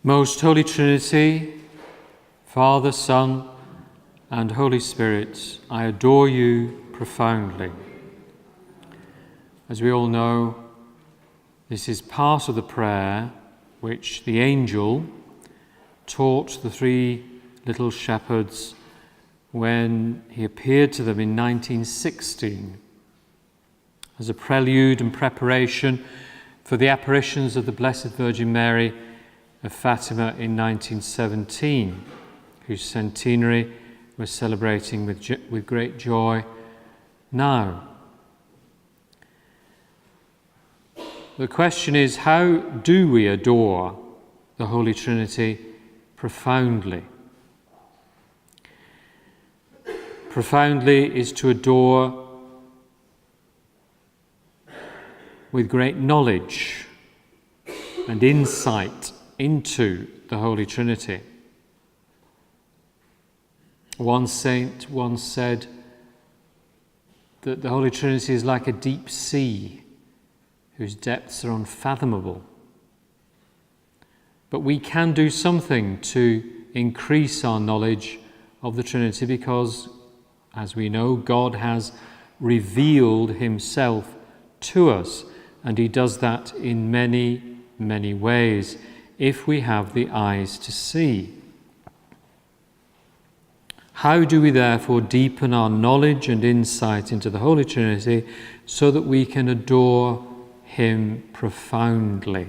Most Holy Trinity, Father, Son, and Holy Spirit, I adore you profoundly. As we all know, this is part of the prayer which the angel taught the three little shepherds when he appeared to them in 1916 as a prelude and preparation for the apparitions of the Blessed Virgin Mary of Fatima in 1917, whose centenary we're celebrating with great joy now. The question is, how do we adore the Holy Trinity profoundly? Profoundly is to adore with great knowledge and insight into the Holy Trinity. One saint once said that the Holy Trinity is like a deep sea whose depths are unfathomable. But we can do something to increase our knowledge of the Trinity because, as we know, God has revealed himself to us, and he does that in many, many ways, if we have the eyes to see. How do we therefore deepen our knowledge and insight into the Holy Trinity so that we can adore him profoundly,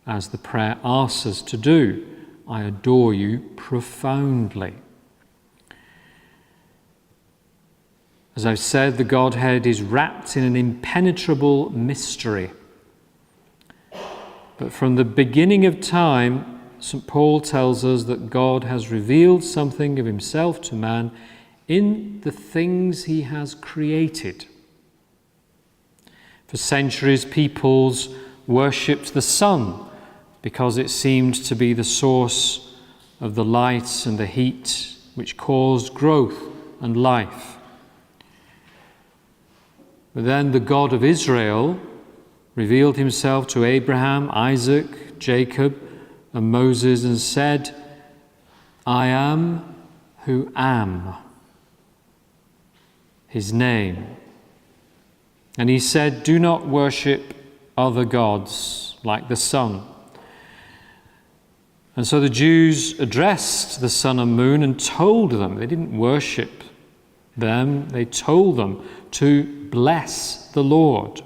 as the prayer asks us to do? I adore you profoundly. As I've said, the Godhead is wrapped in an impenetrable mystery. But from the beginning of time, St. Paul tells us that God has revealed something of himself to man in the things he has created. For centuries, peoples worshipped the sun because it seemed to be the source of the light and the heat which caused growth and life. But then the God of Israel revealed himself to Abraham, Isaac, Jacob, and Moses and said, I am who am, his name. And he said, do not worship other gods like the sun. And so the Jews addressed the sun and moon and told them, they didn't worship them, they told them to bless the Lord.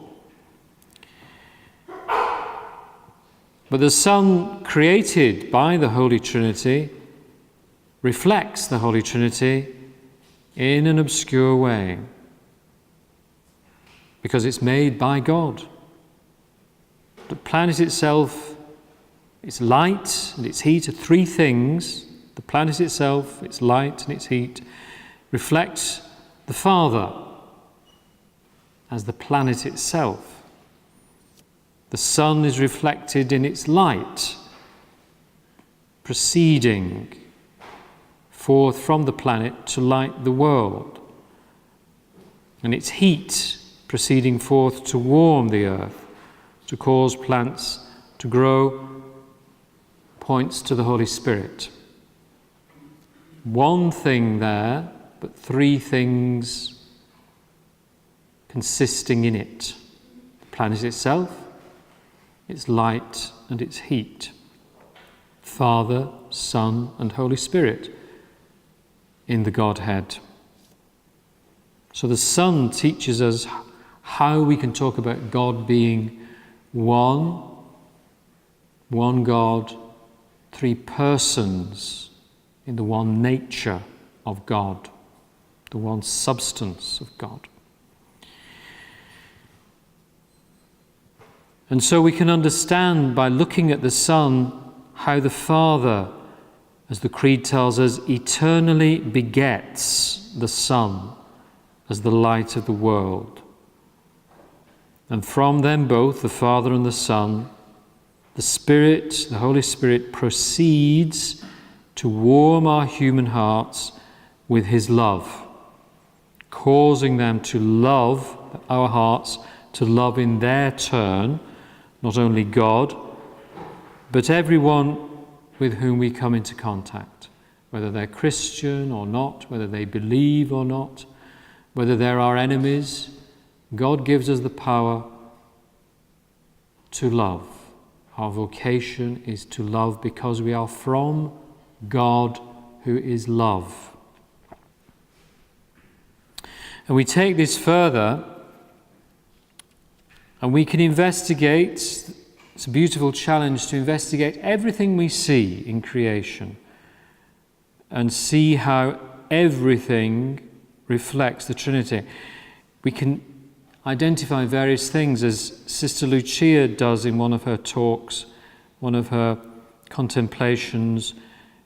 But the Son, created by the Holy Trinity, reflects the Holy Trinity in an obscure way, because it's made by God. The planet itself, its light and its heat are three things. The planet itself, its light and its heat, reflects the Father as the planet itself. The sun is reflected in its light, proceeding forth from the planet to light the world, and its heat proceeding forth to warm the earth, to cause plants to grow, points to the Holy Spirit. One thing there, but three things consisting in it: the planet itself, its light and its heat, Father, Son, and Holy Spirit in the Godhead. So the Son teaches us how we can talk about God being one God, three persons in the one nature of God, the one substance of God. And so we can understand by looking at the Son how the Father, as the Creed tells us, eternally begets the Son as the light of the world. And from them both, the Father and the Son, the Spirit, the Holy Spirit, proceeds to warm our human hearts with his love, causing them to love, our hearts, to love in their turn, not only God, but everyone with whom we come into contact, whether they're Christian or not, whether they believe or not, whether they're our enemies. God gives us the power to love. Our vocation is to love because we are from God, who is love. And we take this further, and we can investigate. It's a beautiful challenge to investigate everything we see in creation and see how everything reflects the Trinity. We can identify various things, as Sister Lucia does in one of her talks, one of her contemplations.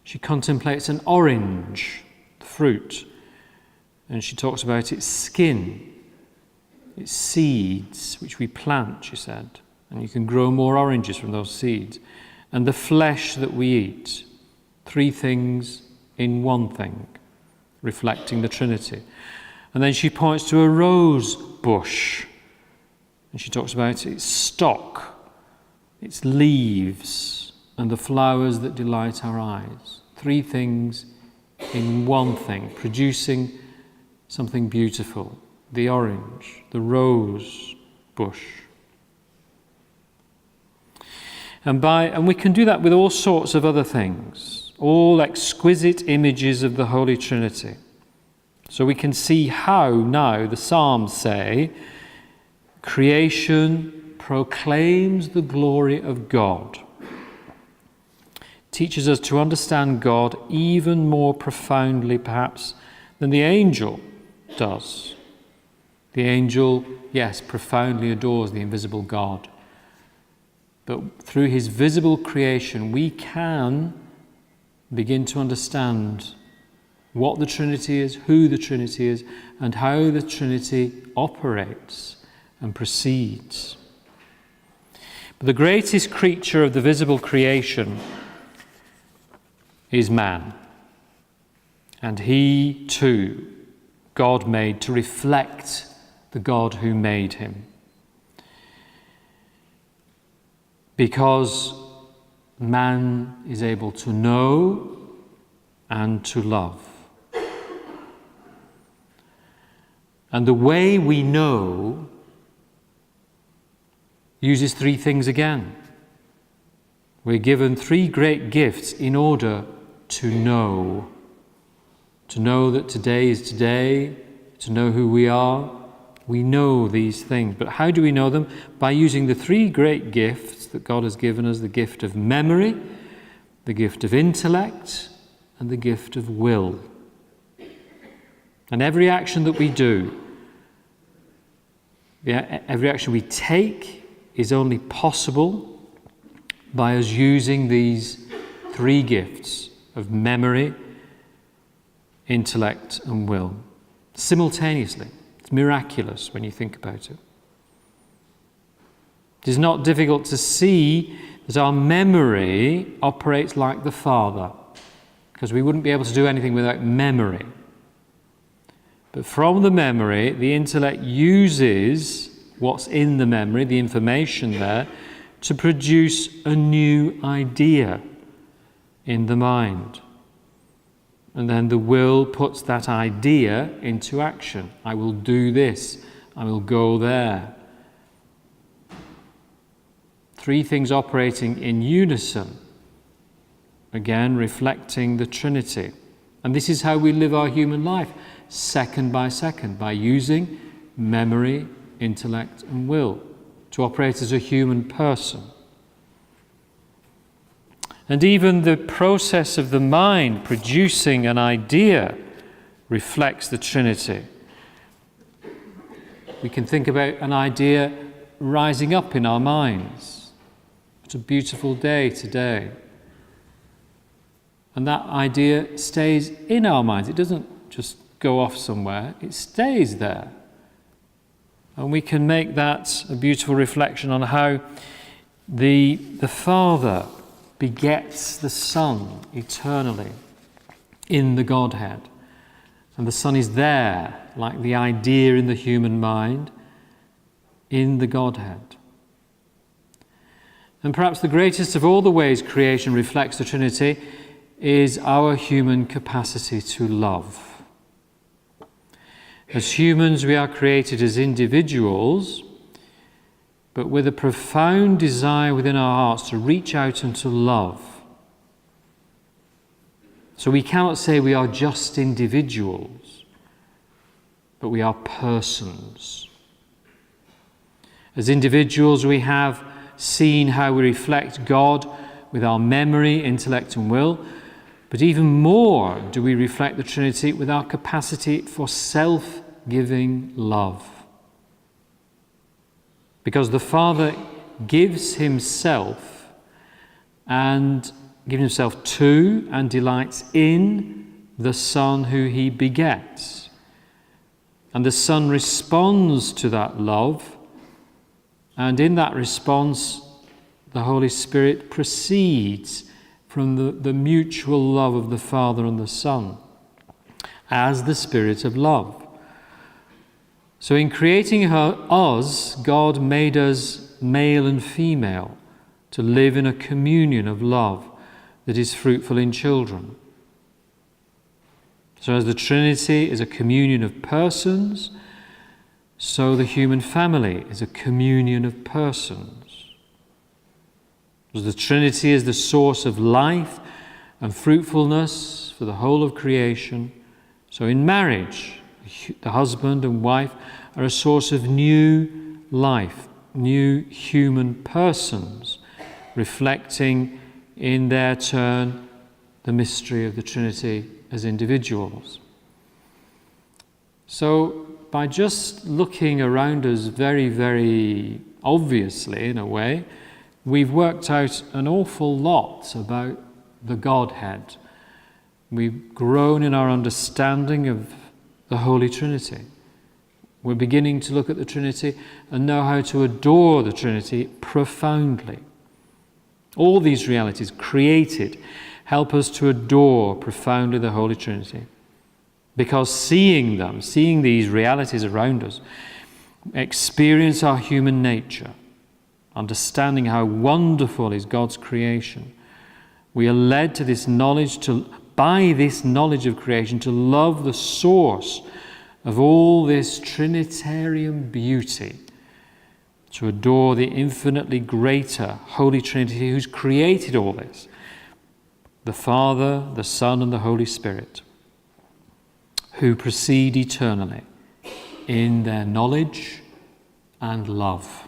She contemplates an orange, the fruit, and she talks about its skin, its seeds, which we plant, she said, and you can grow more oranges from those seeds, and the flesh that we eat. 3 things in one thing, reflecting the Trinity. And then she points to a rose bush, and she talks about its stalk, its leaves, and the flowers that delight our eyes. 3 things in one thing, producing something beautiful. The orange, the rose bush. And we can do that with all sorts of other things, all exquisite images of the Holy Trinity. So we can see how now the Psalms say, creation proclaims the glory of God. Teaches us to understand God even more profoundly, perhaps, than the angel does. The angel, yes, profoundly adores the invisible God. But through his visible creation, we can begin to understand what the Trinity is, who the Trinity is, and how the Trinity operates and proceeds. But the greatest creature of the visible creation is man. And he too, God made to reflect the God who made him. Because man is able to know and to love. And the way we know uses 3 things again. We're given 3 great gifts in order to know. To know that today is today, to know who we are. We know these things. But how do we know them? By using the 3 great gifts that God has given us: the gift of memory, the gift of intellect, and the gift of will. And every action that we do, every action we take is only possible by us using these 3 gifts of memory, intellect, and will simultaneously. It's miraculous when you think about it. It is not difficult to see that our memory operates like the Father, because we wouldn't be able to do anything without memory. But from the memory, the intellect uses what's in the memory, the information there, to produce a new idea in the mind. And then the will puts that idea into action. I will do this. I will go there. 3 things operating in unison, again reflecting the Trinity. And this is how we live our human life, second by second, by using memory, intellect, and will to operate as a human person. And even the process of the mind producing an idea reflects the Trinity. We can think about an idea rising up in our minds. What a beautiful day today. And that idea stays in our minds. It doesn't just go off somewhere, it stays there. And we can make that a beautiful reflection on how the Father begets the Son eternally in the Godhead. And the Son is there, like the idea in the human mind, in the Godhead. And perhaps the greatest of all the ways creation reflects the Trinity is our human capacity to love. As humans, we are created as individuals, but with a profound desire within our hearts to reach out and to love. So we cannot say we are just individuals, but we are persons. As individuals, we have seen how we reflect God with our memory, intellect, and will, but even more do we reflect the Trinity with our capacity for self-giving love. Because the Father gives himself and gives himself to and delights in the Son who he begets. And the Son responds to that love, and in that response, the Holy Spirit proceeds from the mutual love of the Father and the Son as the Spirit of love. So in creating us, God made us male and female to live in a communion of love that is fruitful in children. So as the Trinity is a communion of persons, so the human family is a communion of persons. As the Trinity is the source of life and fruitfulness for the whole of creation, so in marriage, the husband and wife are a source of new life, new human persons, reflecting in their turn the mystery of the Trinity as individuals. So by just looking around us very, very obviously, in a way, we've worked out an awful lot about the Godhead. We've grown in our understanding of the Holy Trinity. We're beginning to look at the Trinity and know how to adore the Trinity profoundly. All these realities created help us to adore profoundly the Holy Trinity. Because seeing them, seeing these realities around us, experience our human nature, understanding how wonderful is God's creation, we are led to this knowledge, by this knowledge of creation, to love the source of all this Trinitarian beauty, to adore the infinitely greater Holy Trinity who's created all this, the Father, the Son, and the Holy Spirit, who proceed eternally in their knowledge and love.